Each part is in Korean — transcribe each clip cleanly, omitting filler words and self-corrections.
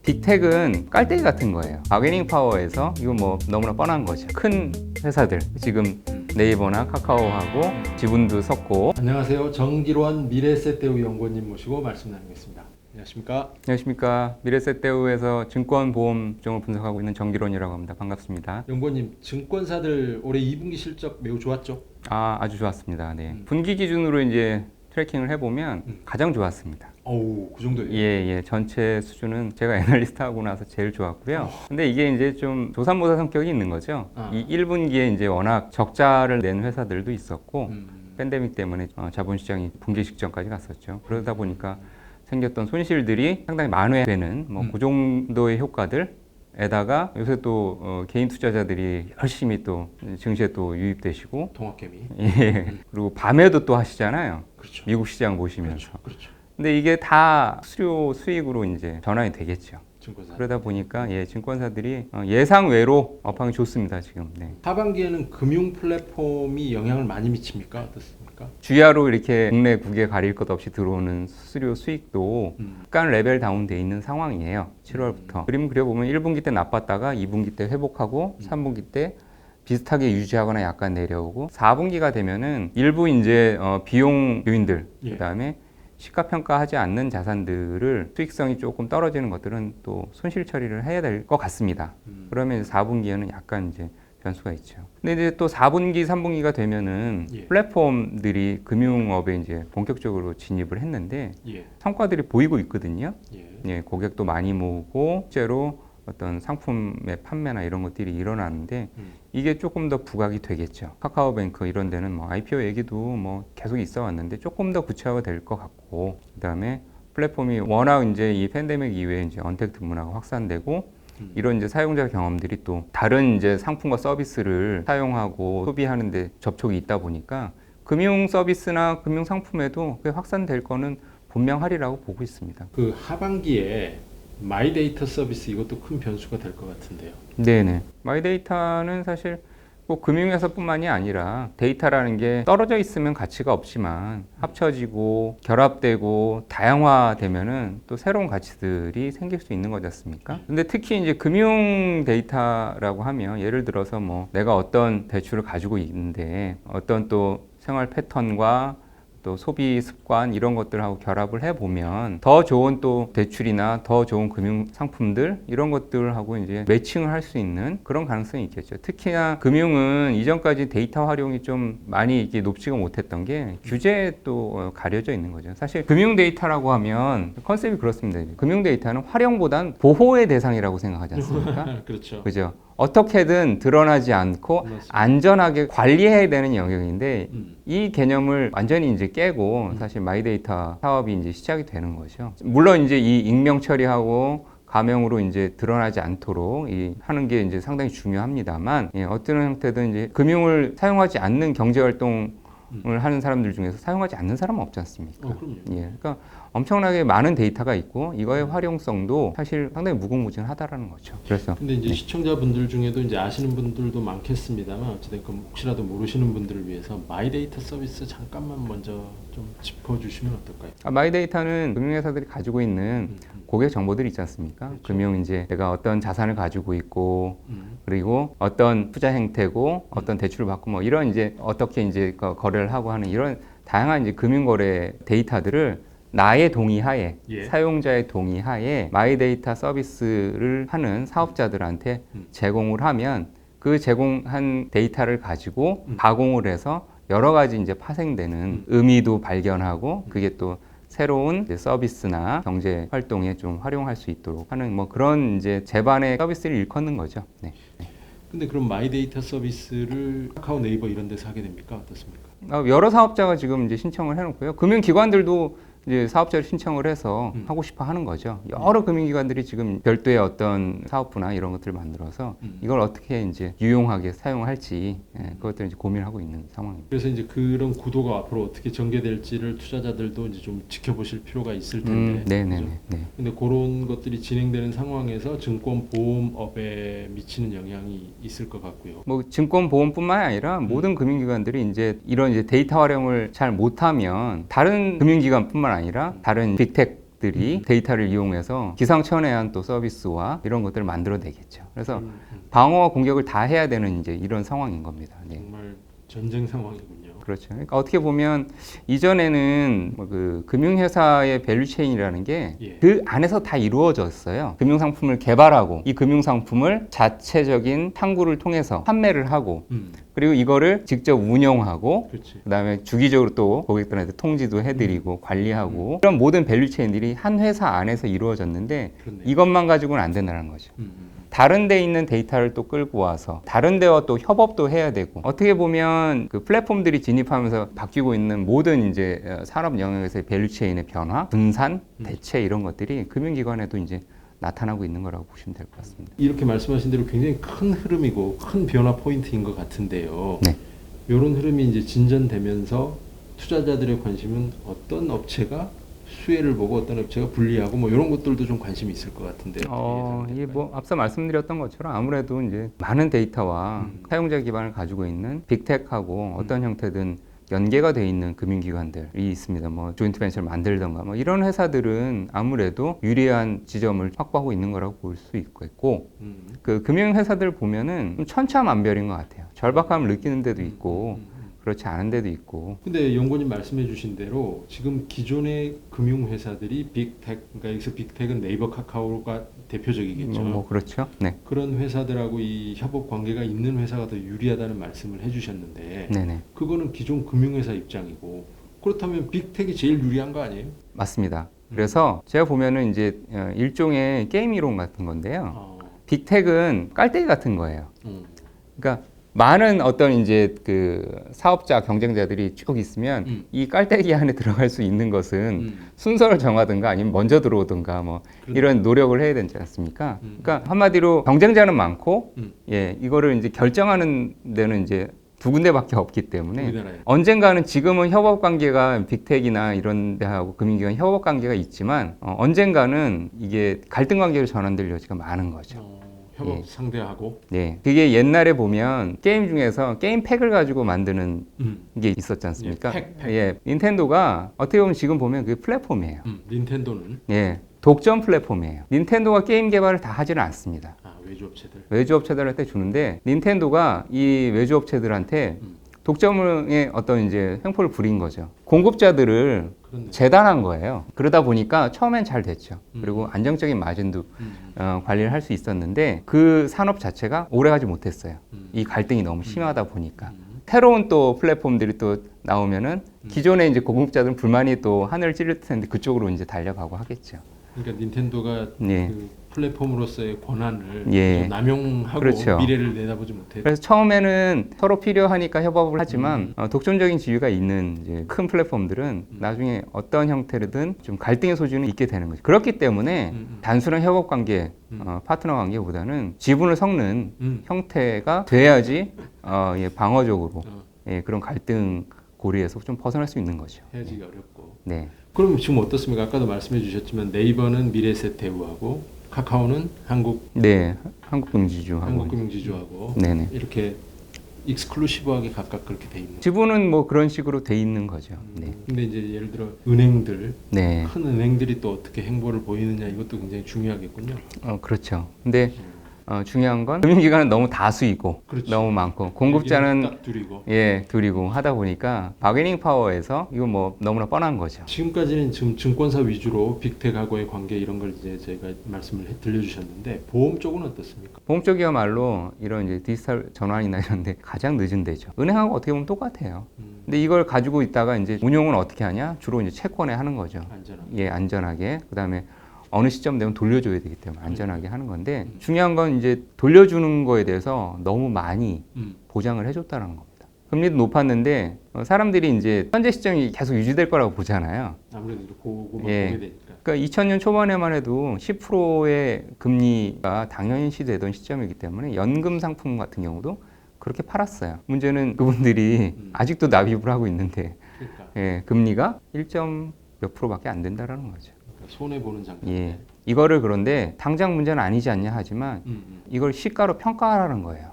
빅텍은 깔때기 같은 거예요. 바게닝 파워에서 이거 뭐 너무나 뻔한 거죠. 큰 회사들 지금 네이버나 카카오하고 지분도 섰고. 안녕하세요. 정기로한 미래세대우 연구원님 모시고 말씀 나누겠습니다. 안녕하십니까? 안녕하십니까. 미래세대우에서 증권보험종을 분석하고 있는 정기론이라고 합니다. 반갑습니다. 연구원님, 증권사들 올해 2분기 실적 매우 좋았죠? 아주 좋았습니다. 네. 분기 기준으로 이제 트래킹을 해보면 가장 좋았습니다. 어우, 그 정도예요? 예. 전체 수준은 제가 애널리스트 하고 나서 제일 좋았고요. 근데 이게 이제 좀 조삼모사 성격이 있는 거죠. 이 1분기에 이제 워낙 적자를 낸 회사들도 있었고, 팬데믹 때문에 자본시장이 붕괴 직전까지 갔었죠. 그러다 보니까 생겼던 손실들이 상당히 만회되는 그 정도의 효과들에다가 요새 또 개인 투자자들이 열심히 또 증시에 또 유입되시고, 통합개미. 예. 그리고 밤에도 또 하시잖아요. 그렇죠. 미국 시장 보시면서. 그렇죠. 근데 이게 다 수요 수익으로 이제 전환이 되겠죠. 증권사. 그러다 보니까 증권사들이 예상 외로 업황이 좋습니다 지금. 네. 하반기에는 금융 플랫폼이 영향을 많이 미칩니까? 어떻습니까? 주야로 이렇게 국내 국외 가릴 것 없이 들어오는 수수료 수익도 약간 레벨 다운돼 있는 상황이에요. 7월부터. 그림 그려보면 1분기 때 나빴다가 2분기 때 회복하고 3분기 때 비슷하게 유지하거나 약간 내려오고 4분기가 되면은 일부 이제 비용 요인들 그다음에 시가평가하지 않는 자산들을 수익성이 조금 떨어지는 것들은 또 손실 처리를 해야 될 것 같습니다. 그러면 4분기에는 약간 이제 변수가 있죠. 근데 이제 또 4분기, 3분기가 되면은 플랫폼들이 금융업에 이제 본격적으로 진입을 했는데 성과들이 보이고 있거든요. 고객도 많이 모으고 실제로 어떤 상품의 판매나 이런 것들이 일어나는데 이게 조금 더 부각이 되겠죠. 카카오뱅크 이런 데는 뭐 IPO 얘기도 뭐 계속 있어 왔는데 조금 더 구체화가 될 것 같고, 그다음에 플랫폼이 워낙 이제 이 팬데믹 이후에 이제 언택트 문화가 확산되고 이런 이제 사용자 경험들이 또 다른 이제 상품과 서비스를 사용하고 소비하는데 접촉이 있다 보니까 금융 서비스나 금융 상품에도 그게 확산될 거는 분명하리라고 보고 있습니다. 그 하반기에 마이데이터 서비스 이것도 큰 변수가 될 것 같은데요. 네네. 마이데이터는 사실 꼭 금융회사뿐만이 아니라 데이터라는 게 떨어져 있으면 가치가 없지만 합쳐지고 결합되고 다양화되면은 또 새로운 가치들이 생길 수 있는 거지 않습니까? 근데 특히 이제 금융 데이터라고 하면 예를 들어서 뭐 내가 어떤 대출을 가지고 있는데 어떤 또 생활 패턴과 또 소비 습관 이런 것들하고 결합을 해보면 더 좋은 또 대출이나 더 좋은 금융 상품들 이런 것들하고 이제 매칭을 할 수 있는 그런 가능성이 있겠죠. 특히나 금융은 이전까지 데이터 활용이 좀 많이 이게 높지가 못했던 게 규제에 또 가려져 있는 거죠. 사실 금융 데이터라고 하면 컨셉이 그렇습니다. 금융 데이터는 활용보단 보호의 대상이라고 생각하지 않습니까? 그렇죠. 그죠? 어떻게든 드러나지 않고 맞습니다. 안전하게 관리해야 되는 영역인데 이 개념을 완전히 이제 깨고 사실 마이데이터 사업이 이제 시작이 되는 거죠. 물론 이제 이 익명 처리하고 가명으로 이제 드러나지 않도록 하는 게 이제 상당히 중요합니다만 어떤 형태든 이제 금융을 사용하지 않는 경제 활동을 하는 사람들 중에서 사용하지 않는 사람은 없지 않습니까? 그럼요. 그러니까 엄청나게 많은 데이터가 있고 이거의 활용성도 사실 상당히 무궁무진하다라는 거죠. 그래서 근데 이제 시청자분들 중에도 이제 아시는 분들도 많겠습니다만 어찌됐건 혹시라도 모르시는 분들을 위해서 마이데이터 서비스 잠깐만 먼저 좀 짚어주시면 어떨까요? 마이데이터는 금융회사들이 가지고 있는 고객 정보들이 있지 않습니까? 그렇죠. 금융 이제 내가 어떤 자산을 가지고 있고 그리고 어떤 투자 행태고 어떤 대출을 받고 뭐 이런 이제 어떻게 이제 거래를 하고 하는 이런 다양한 이제 금융거래 데이터들을 나의 동의하에 사용자의 동의하에 마이데이터 서비스를 하는 사업자들한테 제공을 하면 그 제공한 데이터를 가지고 가공을 해서 여러 가지 이제 파생되는 의미도 발견하고 그게 또 새로운 이제 서비스나 경제 활동에 좀 활용할 수 있도록 하는 뭐 그런 이제 제반의 서비스를 일컫는 거죠. 네. 근데 그럼 마이데이터 서비스를 카카오 네이버 이런 데서 하게 됩니까? 어떻습니까? 여러 사업자가 지금 이제 신청을 해놓고요. 금융기관들도 이제 사업자를 신청을 해서 하고 싶어 하는 거죠. 여러 금융기관들이 지금 별도의 어떤 사업부나 이런 것들을 만들어서 이걸 어떻게 이제 유용하게 사용할지 그것들을 이제 고민하고 있는 상황입니다. 그래서 이제 그런 구도가 앞으로 어떻게 전개될지를 투자자들도 이제 좀 지켜보실 필요가 있을 텐데. 네네네. 근데 그런 것들이 진행되는 상황에서 증권 보험업에 미치는 영향이 있을 것 같고요. 뭐 증권보험뿐만 아니라 모든 금융기관들이 이제 이런 이제 데이터 활용을 잘 못하면 다른 금융기관뿐만 아니라 다른 빅텍 기업들이 데이터를 이용해서 기상천외한 또 서비스와 이런 것들을 만들어내겠죠. 그래서 방어와 공격을 다 해야 되는 이제 이런 상황인 겁니다. 네. 정말 전쟁 상황이군요. 그렇죠. 그러니까 어떻게 보면 이전에는 뭐그 금융회사의 밸류체인이라는 게 예. 그 안에서 다 이루어졌어요. 금융상품을 개발하고 이 금융상품을 자체적인 탐구를 통해서 판매를 하고 그리고 이거를 직접 운영하고 그렇지. 그다음에 주기적으로 또 고객들한테 통지도 해드리고 관리하고 그런 모든 밸류체인들이 한 회사 안에서 이루어졌는데 그렇네요. 이것만 가지고는 안 된다는 거죠. 다른 데 있는 데이터를 또 끌고 와서 다른 데와 또 협업도 해야 되고 어떻게 보면 그 플랫폼들이 진입하면서 바뀌고 있는 모든 이제 산업 영역에서의 밸류체인의 변화, 분산, 대체 이런 것들이 금융기관에도 이제 나타나고 있는 거라고 보시면 될 것 같습니다. 이렇게 말씀하신 대로 굉장히 큰 흐름이고 큰 변화 포인트인 것 같은데요. 네. 이런 흐름이 이제 진전되면서 투자자들의 관심은 어떤 업체가 수혜를 보고 어떤 업체가 불리하고 뭐 이런 것들도 좀 관심이 있을 것 같은데요. 이게 뭐 앞서 말씀드렸던 것처럼 아무래도 이제 많은 데이터와 사용자 기반을 가지고 있는 빅테크하고 어떤 형태든 연계가 돼 있는 금융기관들이 있습니다. 뭐 조인트 벤처를 만들던가 뭐 이런 회사들은 아무래도 유리한 지점을 확보하고 있는 거라고 볼 수 있고 그 금융회사들 보면은 좀 천차만별인 것 같아요. 절박함을 느끼는 데도 있고 그렇지 않은 데도 있고. 근데 연구님 말씀해 주신 대로 지금 기존의 금융회사들이 빅테크, 그러니까 여기서 빅테크는 네이버 카카오가 대표적이겠죠. 뭐 그렇죠. 네. 그런 회사들하고 이 협업 관계가 있는 회사가 더 유리하다는 말씀을 해주셨는데 네네. 그거는 기존 금융회사 입장이고 그렇다면 빅텍이 제일 유리한 거 아니에요? 맞습니다. 그래서 제가 보면은 이제 일종의 게임 이론 같은 건데요. 어, 빅텍은 깔때기 같은 거예요. 그러니까 많은 어떤 이제 그 사업자 경쟁자들이 쭉 있으면 이 깔때기 안에 들어갈 수 있는 것은 순서를 정하든가 아니면 먼저 들어오든가 뭐 이런 노력을 해야 되지 않습니까? 그러니까 한마디로 경쟁자는 많고 예, 이거를 이제 결정하는 데는 이제 두 군데밖에 없기 때문에 우리나라에. 언젠가는 지금은 협업 관계가 빅텍이나 이런 데하고 금융기관 협업 관계가 있지만 언젠가는 이게 갈등 관계로 전환될 여지가 많은 거죠. 협업 예. 상대하고 네, 그게 옛날에 보면 게임 중에서 게임 팩을 가지고 만드는 게 있었지 않습니까? 예, 팩. 예, 닌텐도가 어떻게 보면 지금 보면 그게 플랫폼이에요. 닌텐도는 예, 독점 플랫폼이에요. 닌텐도가 게임 개발을 다 하지는 않습니다. 외주업체들. 외주업체들한테 주는데 닌텐도가 이 외주업체들한테 독점의 어떤 이제 횡포를 부린 거죠. 공급자들을 그렇네. 재단한 거예요. 그러다 보니까 처음엔 잘 됐죠. 그리고 안정적인 마진도 관리를 할 수 있었는데 그 산업 자체가 오래가지 못했어요. 이 갈등이 너무 심하다 보니까. 새로운 또 플랫폼들이 또 나오면은 기존의 이제 공급자들은 불만이 또 하늘을 찌를 텐데 그쪽으로 이제 달려가고 하겠죠. 그러니까 닌텐도가 예. 그 플랫폼으로서의 권한을 예. 좀 남용하고 그렇죠. 미래를 내다보지 못했다. 그래서 처음에는 서로 필요하니까 협업을 하지만 독점적인 지위가 있는 이제 큰 플랫폼들은 나중에 어떤 형태로든 좀 갈등의 소지는 있게 되는 거죠. 그렇기 때문에 단순한 협업 관계, 파트너 관계보다는 지분을 섞는 형태가 돼야지 예, 방어적으로 예, 그런 갈등 고리에서 좀 벗어날 수 있는 거죠. 헤어지기 어렵고. 네. 그럼 지금 어떻습니까? 아까도 말씀해 주셨지만 네이버는 미래에셋 대우하고 카카오는 네, 한국금지주하고 한국금융지주하고 네네. 이렇게 익스클루시브하게 각각 그렇게 돼 있는. 지분은 뭐 그런 식으로 돼 있는 거죠. 네. 근데 이제 예를 들어 은행들, 네. 큰 은행들이 또 어떻게 행보를 보이느냐 이것도 굉장히 중요하겠군요. 그렇죠. 근데 중요한 건 금융기관은 너무 다수이고 그렇죠. 너무 많고 공급자는 딱 둘이고. 예 둘이고 하다 보니까 바게닝 파워에서 이거 뭐 너무나 뻔한 거죠. 지금까지는 지금 증권사 위주로 빅텍하고의 관계 이런 걸 이제 저희가 말씀을 들려주셨는데 보험 쪽은 어떻습니까? 보험 쪽이야말로 이런 이제 디지털 전환이나 이런데 가장 늦은 데죠. 은행하고 어떻게 보면 똑같아요. 근데 이걸 가지고 있다가 이제 운용은 어떻게 하냐? 주로 이제 채권에 하는 거죠. 안전하게. 예, 안전하게. 그다음에 어느 시점 되면 돌려줘야 되기 때문에 안전하게 하는 건데 중요한 건 이제 돌려주는 거에 대해서 너무 많이 보장을 해줬다는 겁니다. 금리도 높았는데 사람들이 이제 현재 시점이 계속 유지될 거라고 보잖아요. 아무래도 그거만 예. 보게 되니까. 그러니까 2000년 초반에만 해도 10%의 금리가 당연시 되던 시점이기 때문에 연금 상품 같은 경우도 그렇게 팔았어요. 문제는 그분들이 아직도 납입을 하고 있는데 그러니까 예, 금리가 1점 몇 프로밖에 안 된다라는 거죠. 손해 보는 장면. 예. 이거를 그런데 당장 문제는 아니지 않냐 하지만 이걸 시가로 평가하라는 거예요.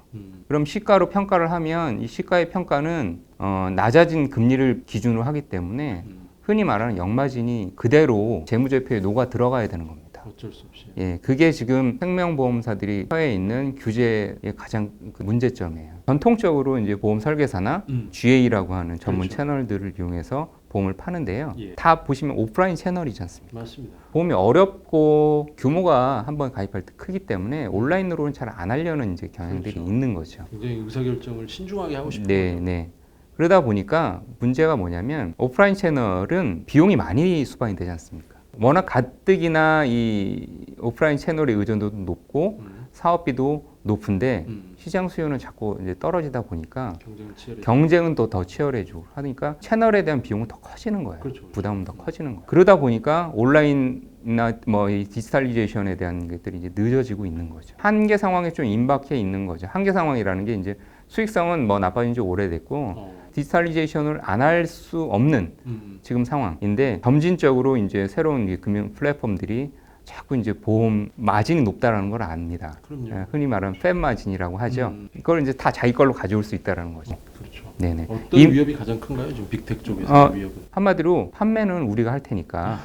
그럼 시가로 평가를 하면 이 시가의 평가는 낮아진 금리를 기준으로 하기 때문에 흔히 말하는 역마진이 그대로 재무제표에 녹아 들어가야 되는 겁니다. 어쩔 수 없이. 예, 그게 지금 생명보험사들이 처해 있는 규제의 가장 그 문제점이에요. 전통적으로 이제 보험 설계사나 GA라고 하는 전문 그렇죠. 채널들을 이용해서 보험을 파는데요. 예. 다 보시면 오프라인 채널이지 않습니까? 맞습니다. 보험이 어렵고 규모가 한번 가입할 때 크기 때문에 온라인으로는 잘 안 하려는 이제 경향들이 그렇죠. 있는 거죠. 굉장히 의사결정을 신중하게 하고 싶은 네, 거죠. 네. 그러다 보니까 문제가 뭐냐면 오프라인 채널은 비용이 많이 수반이 되지 않습니까? 워낙 가뜩이나 이 오프라인 채널의 의존도도 높고 사업비도 높은데 시장 수요는 자꾸 이제 떨어지다 보니까 경쟁은 치열해. 경쟁은 또 더 치열해지고 하니까 채널에 대한 비용은 더 커지는 거예요. 그렇죠. 부담은 더 커지는 거예요. 그러다 보니까 온라인이나 뭐 이 디지털리제이션에 대한 것들이 이제 늦어지고 있는 거죠. 한계 상황에 좀 임박해 있는 거죠. 한계 상황이라는 게 이제 수익성은 뭐 나빠진 지 오래됐고 디지털리제이션을 안 할 수 없는 지금 상황인데 점진적으로 이제 새로운 이 금융 플랫폼들이 자꾸 이제 보험 마진이 높다라는 걸 압니다. 그럼요. 예, 흔히 말하는 팹 마진이라고 하죠. 이걸 이제 다 자기 걸로 가져올 수 있다라는 거죠. 그렇죠. 네네. 어떤 위협이 가장 큰가요? 지금 빅텍 쪽에서 위협은? 한마디로 판매는 우리가 할 테니까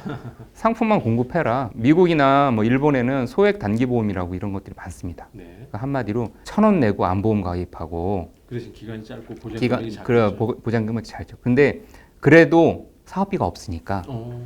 상품만 공급해라. 미국이나 뭐 일본에는 소액 단기 보험이라고 이런 것들이 많습니다. 네. 그러니까 한마디로 1,000원 내고 안보험 가입하고 그 대신 기간이 짧고 보장금액이 작죠. 그래 보장금액이 잘죠. 근데 그래도 사업비가 없으니까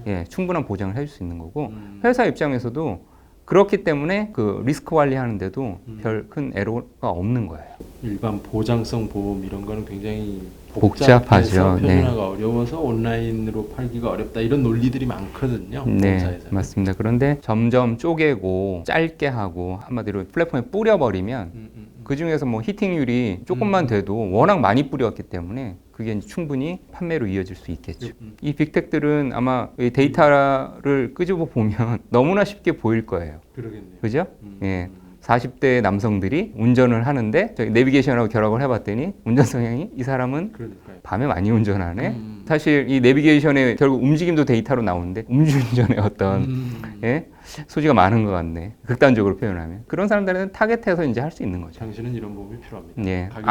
예, 충분한 보장을 해줄 수 있는 거고 회사 입장에서도 그렇기 때문에 그 리스크 관리하는데도 별 큰 애로가 없는 거예요. 일반 보장성 보험 이런 거는 굉장히 복잡하죠. 표준화가 네. 어려워서 온라인으로 팔기가 어렵다 이런 논리들이 많거든요. 네, 보험사에서는. 맞습니다. 그런데 점점 쪼개고 짧게 하고 한마디로 플랫폼에 뿌려버리면 그 중에서 뭐 히팅률이 조금만 돼도 워낙 많이 뿌렸기 때문에 그게 이제 충분히 판매로 이어질 수 있겠죠. 이 빅텍들은 아마 이 데이터를 끄집어 보면 너무나 쉽게 보일 거예요. 그러겠네요. 그죠? 예. 40대 남성들이 운전을 하는데 저기 내비게이션하고 결합을 해봤더니 운전 성향이 이 사람은 그러니까요. 밤에 많이 운전하네. 사실 이 내비게이션에 결국 움직임도 데이터로 나오는데 음주운전의 어떤 예? 소지가 많은 것 같네. 극단적으로 표현하면 그런 사람들은 타겟해서 이제 할 수 있는 거죠. 당신은 이런 보험이 필요합니다. 예. 가격이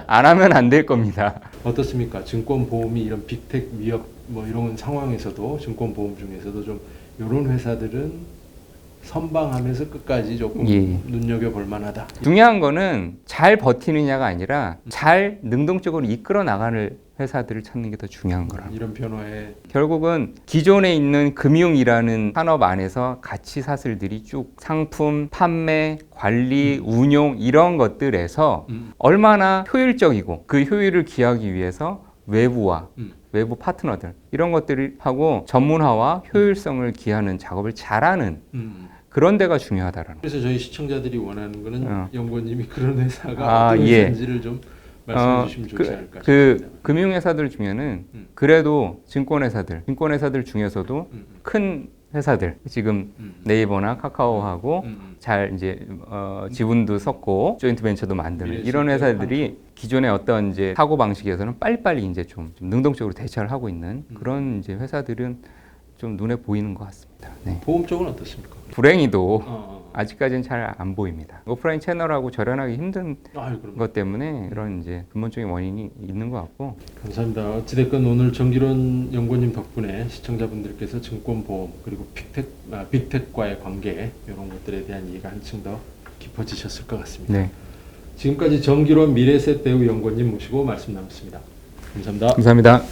안 하면 안 될 겁니다. 어떻습니까? 증권보험이 이런 빅텍 위협 뭐 이런 상황에서도 증권보험 중에서도 좀 이런 회사들은 선방하면서 끝까지 조금 예. 눈여겨볼 만하다. 중요한 거는 잘 버티느냐가 아니라 잘 능동적으로 이끌어 나가는 회사들을 찾는 게 더 중요한 거라고. 이런 변화에 결국은 기존에 있는 금융이라는 산업 안에서 가치 사슬들이 쭉 상품, 판매, 관리, 운용 이런 것들에서 얼마나 효율적이고 그 효율을 기하기 위해서 외부와 외부 파트너들 이런 것들을 하고 전문화와 효율성을 기하는 작업을 잘하는 그런 데가 중요하다라는 그래서 저희 시청자들이 원하는 거는 연구원님이 그런 회사가 아, 어떤 예. 회사인지를 좀 말씀해 주시면 좋지 않을까 그 싶습니다. 금융회사들 중에는 그래도 증권회사들 중에서도 큰 회사들 지금 네이버나 카카오하고 잘 이제 지분도 섞고 조인트 벤처도 만드는 이런 회사들이 기존의 어떤 이제 사고 방식에서는 빨리빨리 이제 좀 능동적으로 대처를 하고 있는 그런 이제 회사들은 좀 눈에 보이는 것 같습니다. 네. 보험 쪽은 어떻습니까? 불행히도 아직까지는 잘 안 보입니다. 오프라인 채널하고 절연하기 힘든 그럼. 것 때문에 이런 이제 근본적인 원인이 있는 것 같고. 감사합니다. 어찌됐건 오늘 정기론 연구원님 덕분에 시청자분들께서 증권보험 그리고 빅텍과의 관계 이런 것들에 대한 이해가 한층 더 깊어지셨을 것 같습니다. 네. 지금까지 정기론 미래셋 배우 연구원님 모시고 말씀 나눴습니다. 감사합니다. 감사합니다.